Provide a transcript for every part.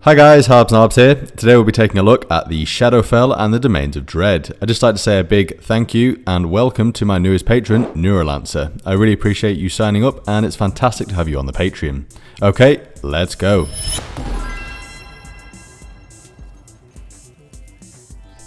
Hi guys, Harbs and Harbs here. Today we'll be taking a look at the Shadowfell and the Domains of Dread. I'd just like to say a big thank you and welcome to my newest patron, Neurolancer. I really appreciate you signing up and it's fantastic to have you on the Patreon. Okay, let's go.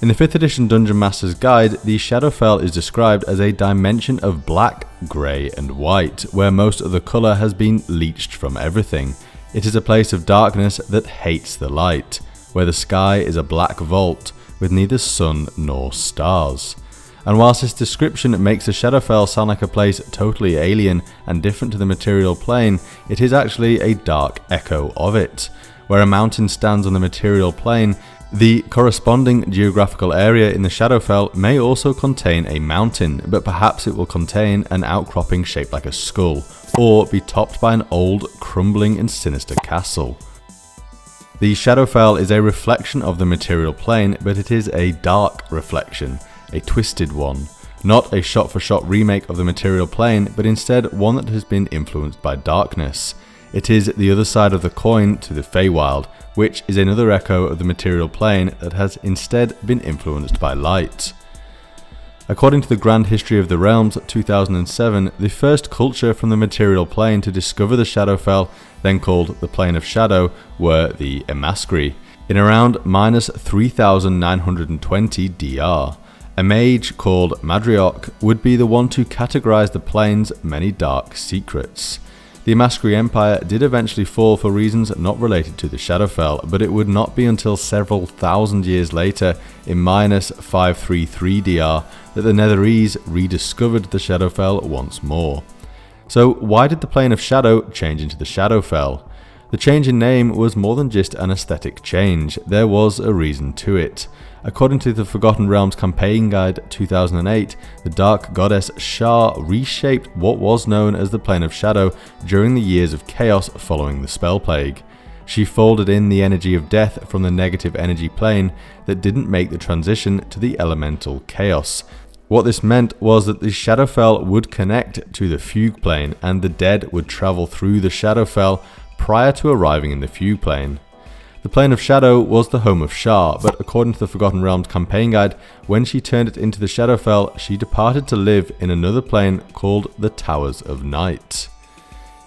In the 5th edition Dungeon Master's Guide, the Shadowfell is described as a dimension of black, grey and white, where most of the colour has been leached from everything. It is a place of darkness that hates the light, where the sky is a black vault with neither sun nor stars. And whilst this description makes the Shadowfell sound like a place totally alien and different to the material plane, it is actually a dark echo of it. Where a mountain stands on the material plane, the corresponding geographical area in the Shadowfell may also contain a mountain, but perhaps it will contain an outcropping shaped like a skull, or be topped by an old, crumbling and sinister castle. The Shadowfell is a reflection of the material plane, but it is a dark reflection, a twisted one. Not a shot-for-shot remake of the material plane, but instead one that has been influenced by darkness. It is the other side of the coin to the Feywild, which is another echo of the material plane that has instead been influenced by light. According to the Grand History of the Realms 2007, the first culture from the material plane to discover the Shadowfell, then called the Plane of Shadow, were the Emascri, in around minus 3920 DR. A mage called Madriok would be the one to categorize the plane's many dark secrets. The Emascri Empire did eventually fall for reasons not related to the Shadowfell, but it would not be until several thousand years later, in minus 533 DR, that the Netherese rediscovered the Shadowfell once more. So why did the Plane of Shadow change into the Shadowfell? The change in name was more than just an aesthetic change, there was a reason to it. According to the Forgotten Realms Campaign Guide 2008, the Dark Goddess Shar reshaped what was known as the Plane of Shadow during the years of chaos following the Spell Plague. She folded in the energy of death from the negative energy plane that didn't make the transition to the elemental chaos. What this meant was that the Shadowfell would connect to the Fugue Plane and the dead would travel through the Shadowfell prior to arriving in the Fugue Plane. The Plane of Shadow was the home of Shar, but according to the Forgotten Realms Campaign Guide, when she turned it into the Shadowfell, she departed to live in another plane called the Towers of Night.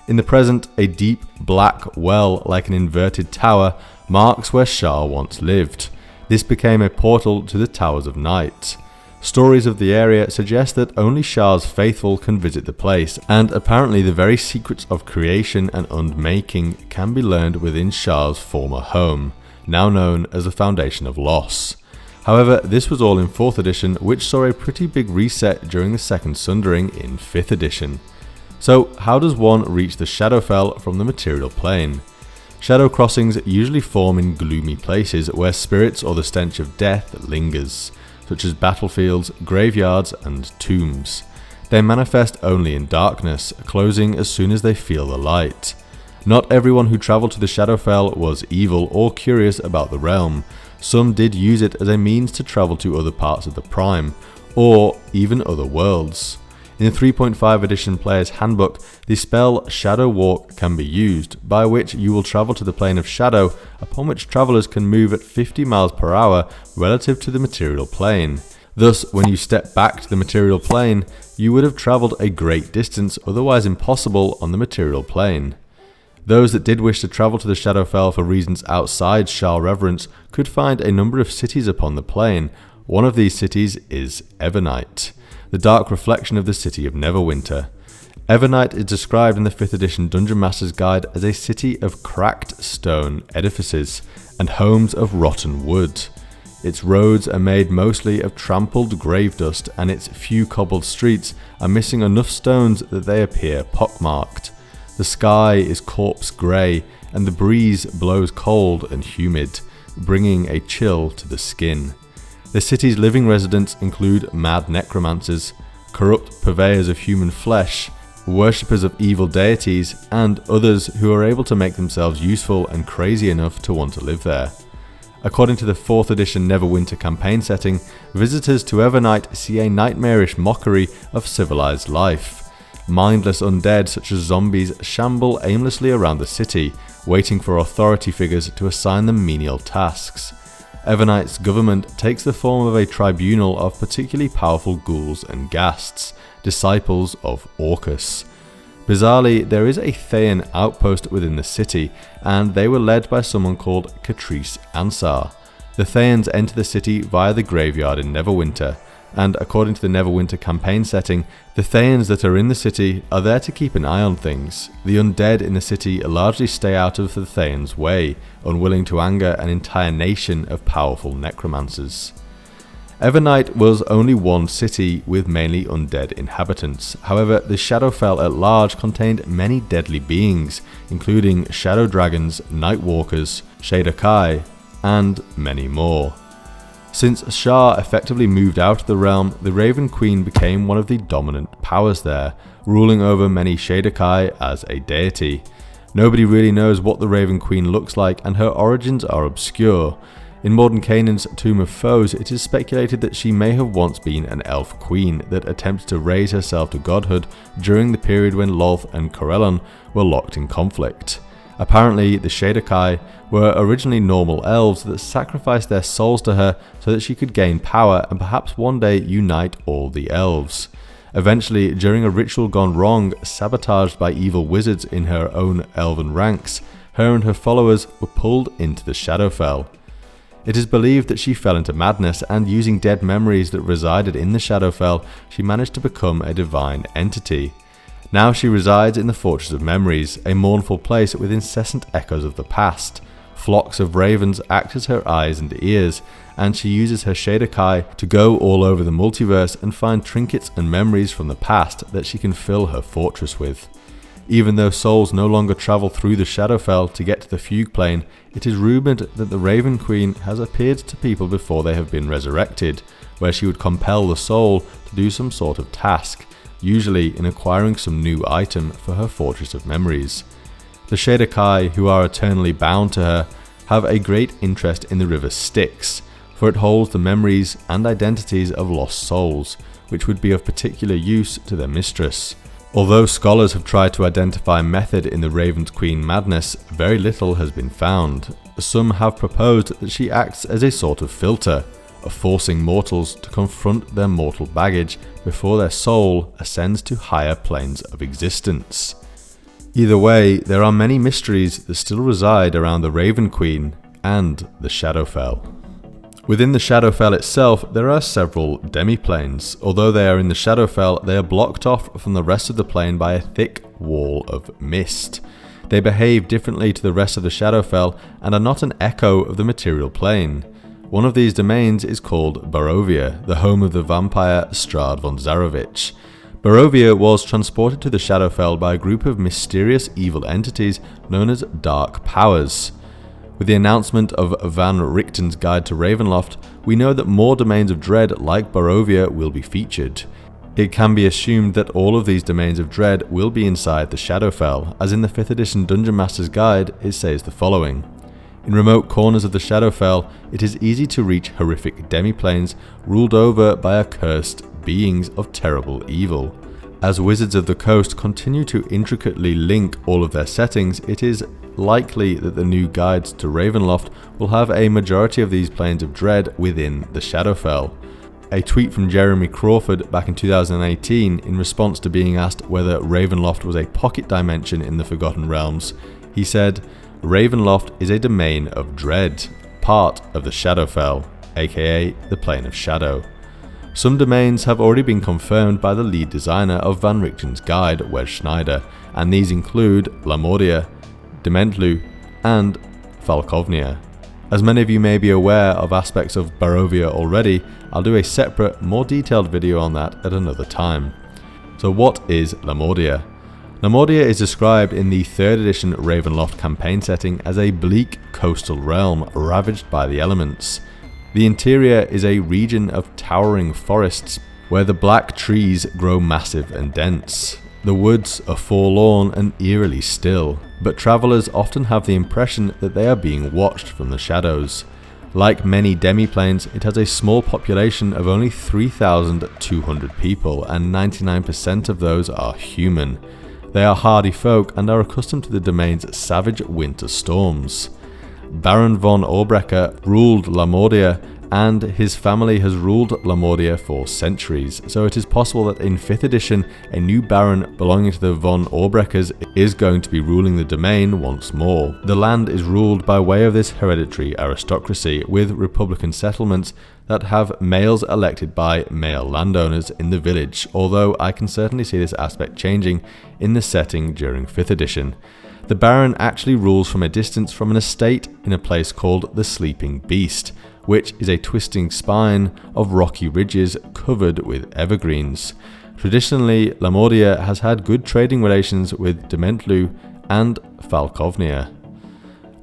In the present, a deep black well like an inverted tower marks where Shar once lived. This became a portal to the Towers of Night. Stories of the area suggest that only Shar's faithful can visit the place, and apparently the very secrets of creation and unmaking can be learned within Shar's former home, now known as the Foundation of Loss. However, this was all in 4th edition, which saw a pretty big reset during the Second Sundering in 5th edition. So how does one reach the Shadowfell from the material plane? Shadow crossings usually form in gloomy places where spirits or the stench of death lingers, such as battlefields, graveyards and tombs. They manifest only in darkness, closing as soon as they feel the light. Not everyone who travelled to the Shadowfell was evil or curious about the realm. Some did use it as a means to travel to other parts of the Prime, or even other worlds. In the 3.5 edition Player's Handbook, the spell Shadow Walk can be used, by which you will travel to the Plane of Shadow, upon which travellers can move at 50 miles per hour relative to the material plane. Thus, when you step back to the material plane, you would have travelled a great distance otherwise impossible on the material plane. Those that did wish to travel to the Shadowfell for reasons outside Shar reverence could find a number of cities upon the plane. One of these cities is Evernight, the dark reflection of the city of Neverwinter. Evernight is described in the 5th edition Dungeon Master's Guide as a city of cracked stone edifices and homes of rotten wood. Its roads are made mostly of trampled grave dust, and its few cobbled streets are missing enough stones that they appear pockmarked. The sky is corpse grey, and the breeze blows cold and humid, bringing a chill to the skin. The city's living residents include mad necromancers, corrupt purveyors of human flesh, worshippers of evil deities, and others who are able to make themselves useful and crazy enough to want to live there. According to the 4th edition Neverwinter campaign setting, visitors to Evernight see a nightmarish mockery of civilized life. Mindless undead such as zombies shamble aimlessly around the city, waiting for authority figures to assign them menial tasks. Evernight's government takes the form of a tribunal of particularly powerful ghouls and ghasts, disciples of Orcus. Bizarrely, there is a Thayan outpost within the city, and they were led by someone called Catrice Ansar. The Thayans enter the city via the graveyard in Neverwinter, and according to the Neverwinter campaign setting, the Thayans that are in the city are there to keep an eye on things. The undead in the city largely stay out of the Thayans' way, unwilling to anger an entire nation of powerful necromancers. Evernight was only one city with mainly undead inhabitants. However, the Shadowfell at large contained many deadly beings, including shadow dragons, nightwalkers, Shadowkai, and many more. Since Shah effectively moved out of the realm, the Raven Queen became one of the dominant powers there, ruling over many Shadowkai as a deity. Nobody really knows what the Raven Queen looks like, and her origins are obscure. In Mordenkainen's Tomb of Foes, it is speculated that she may have once been an elf queen that attempted to raise herself to godhood during the period when Lolth and Corellon were locked in conflict. Apparently, the Shadowkai were originally normal elves that sacrificed their souls to her so that she could gain power and perhaps one day unite all the elves. Eventually, during a ritual gone wrong, sabotaged by evil wizards in her own elven ranks, her and her followers were pulled into the Shadowfell. It is believed that she fell into madness, and using dead memories that resided in the Shadowfell, she managed to become a divine entity. Now she resides in the Fortress of Memories, a mournful place with incessant echoes of the past. Flocks of ravens act as her eyes and ears, and she uses her Shadowkai to go all over the multiverse and find trinkets and memories from the past that she can fill her fortress with. Even though souls no longer travel through the Shadowfell to get to the Fugue Plane, it is rumoured that the Raven Queen has appeared to people before they have been resurrected, where she would compel the soul to do some sort of task, usually in acquiring some new item for her Fortress of Memories. The Shadowkai, who are eternally bound to her, have a great interest in the river Styx, for it holds the memories and identities of lost souls, which would be of particular use to their mistress. Although scholars have tried to identify method in the Raven Queen madness, very little has been found. Some have proposed that she acts as a sort of filter, of forcing mortals to confront their mortal baggage before their soul ascends to higher planes of existence. Either way, there are many mysteries that still reside around the Raven Queen and the Shadowfell. Within the Shadowfell itself, there are several demi-planes. Although they are in the Shadowfell, they are blocked off from the rest of the plane by a thick wall of mist. They behave differently to the rest of the Shadowfell and are not an echo of the material plane. One of these domains is called Borovia, the home of the vampire Strahd von Zarovich. Borovia was transported to the Shadowfell by a group of mysterious evil entities known as Dark Powers. With the announcement of Van Richten's Guide to Ravenloft, we know that more domains of dread like Borovia will be featured. It can be assumed that all of these domains of dread will be inside the Shadowfell, as in the 5th edition Dungeon Master's Guide it says the following. In remote corners of the Shadowfell, it is easy to reach horrific demiplanes ruled over by accursed beings of terrible evil. As Wizards of the Coast continue to intricately link all of their settings, it is likely that the new guides to Ravenloft will have a majority of these planes of dread within the Shadowfell. A tweet from Jeremy Crawford back in 2018 in response to being asked whether Ravenloft was a pocket dimension in the Forgotten Realms, he said, "Ravenloft is a domain of dread, part of the Shadowfell, aka the Plane of Shadow." Some domains have already been confirmed by the lead designer of Van Richten's Guide, Wes Schneider, and these include Lamordia, Dementlu, and Falkovnia. As many of you may be aware of aspects of Borovia already, I'll do a separate, more detailed video on that at another time. So what is Lamordia? Lamordia is described in the 3rd edition Ravenloft campaign setting as a bleak coastal realm ravaged by the elements. The interior is a region of towering forests where the black trees grow massive and dense. The woods are forlorn and eerily still, but travellers often have the impression that they are being watched from the shadows. Like many demiplanes, it has a small population of only 3,200 people, and 99% of those are human. They are hardy folk and are accustomed to the domain's savage winter storms. Baron von Orbrecher ruled Lamordia, and his family has ruled Lamordia for centuries, so it is possible that in 5th edition a new baron belonging to the von Orbrechers is going to be ruling the domain once more. The land is ruled by way of this hereditary aristocracy, with republican settlements that have males elected by male landowners in the village, although I can certainly see this aspect changing in the setting during 5th edition. The Baron actually rules from a distance from an estate in a place called the Sleeping Beast, which is a twisting spine of rocky ridges covered with evergreens. Traditionally, Lamordia has had good trading relations with Dementlu and Falkovnia.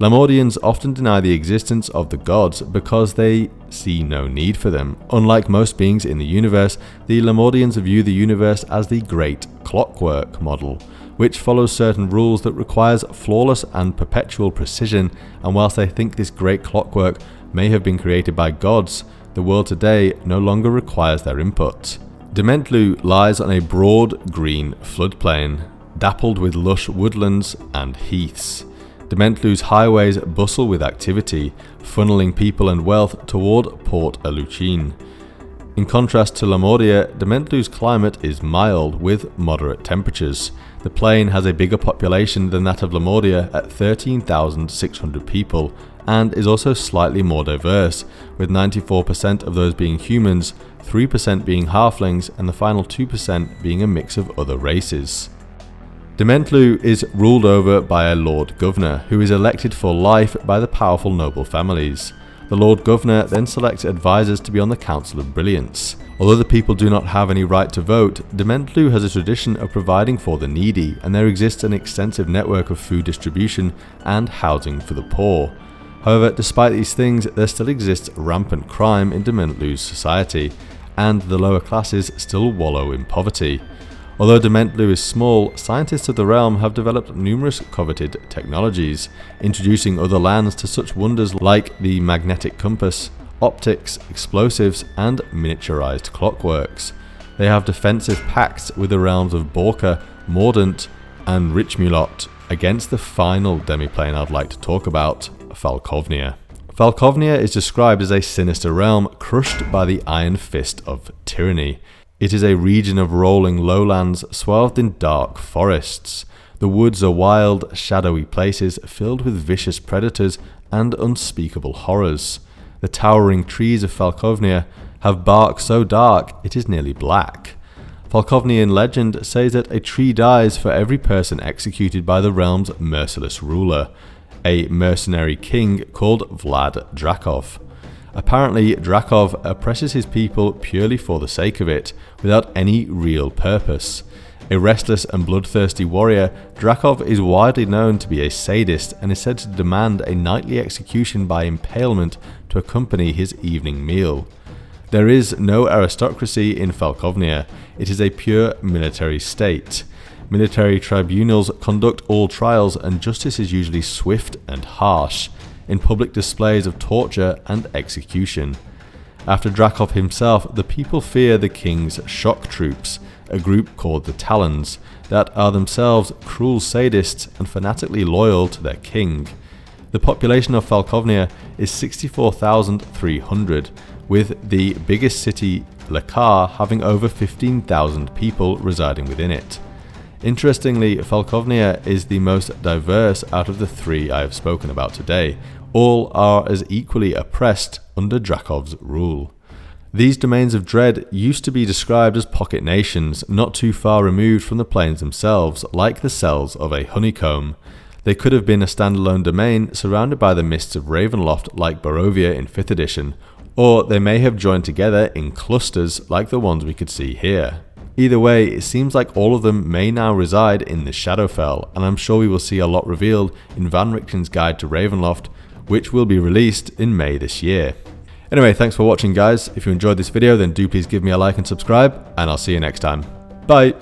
Lamordians often deny the existence of the gods because they see no need for them. Unlike most beings in the universe, the Lamordians view the universe as the Great Clockwork model, which follows certain rules that requires flawless and perpetual precision, and whilst they think this great clockwork may have been created by gods, the world today no longer requires their input. Dementlu lies on a broad green floodplain, dappled with lush woodlands and heaths. Dementlu's highways bustle with activity, funneling people and wealth toward Port Alucine. In contrast to Lamordia, Dementlu's climate is mild with moderate temperatures. The plain has a bigger population than that of Lamordia at 13,600 people, and is also slightly more diverse, with 94% of those being humans, 3% being halflings, and the final 2% being a mix of other races. Dementlu is ruled over by a Lord Governor, who is elected for life by the powerful noble families. The Lord Governor then selects advisors to be on the Council of Brilliance. Although the people do not have any right to vote, Dementlu has a tradition of providing for the needy, and there exists an extensive network of food distribution and housing for the poor. However, despite these things, there still exists rampant crime in Dementlu's society, and the lower classes still wallow in poverty. Although Dementlu is small, scientists of the realm have developed numerous coveted technologies, introducing other lands to such wonders like the magnetic compass, optics, explosives, and miniaturized clockworks. They have defensive pacts with the realms of Borka, Mordant, and Richmulot against the final demiplane I'd like to talk about, Falkovnia. Falkovnia is described as a sinister realm crushed by the iron fist of tyranny. It is a region of rolling lowlands swathed in dark forests. The woods are wild, shadowy places filled with vicious predators and unspeakable horrors. The towering trees of Falkovnia have bark so dark it is nearly black. Falkovnian legend says that a tree dies for every person executed by the realm's merciless ruler, a mercenary king called Vlad Drakov. Apparently, Drakov oppresses his people purely for the sake of it, without any real purpose. A restless and bloodthirsty warrior, Drakov is widely known to be a sadist and is said to demand a nightly execution by impalement to accompany his evening meal. There is no aristocracy in Falkovnia. It is a pure military state. Military tribunals conduct all trials, and justice is usually swift and harsh, in public displays of torture and execution. After Drakov himself, the people fear the king's shock troops, a group called the Talons, that are themselves cruel sadists and fanatically loyal to their king. The population of Falkovnia is 64,300, with the biggest city, Lekar, having over 15,000 people residing within it. Interestingly, Falkovnia is the most diverse out of the three I have spoken about today. All are as equally oppressed under Drakov's rule. These domains of dread used to be described as pocket nations, not too far removed from the plains themselves, like the cells of a honeycomb. They could have been a standalone domain surrounded by the mists of Ravenloft like Borovia in 5th edition, or they may have joined together in clusters like the ones we could see here. Either way, it seems like all of them may now reside in the Shadowfell, and I'm sure we will see a lot revealed in Van Richten's Guide to Ravenloft, which will be released in May this year. Anyway, thanks for watching guys. If you enjoyed this video, then do please give me a like and subscribe, and I'll see you next time. Bye!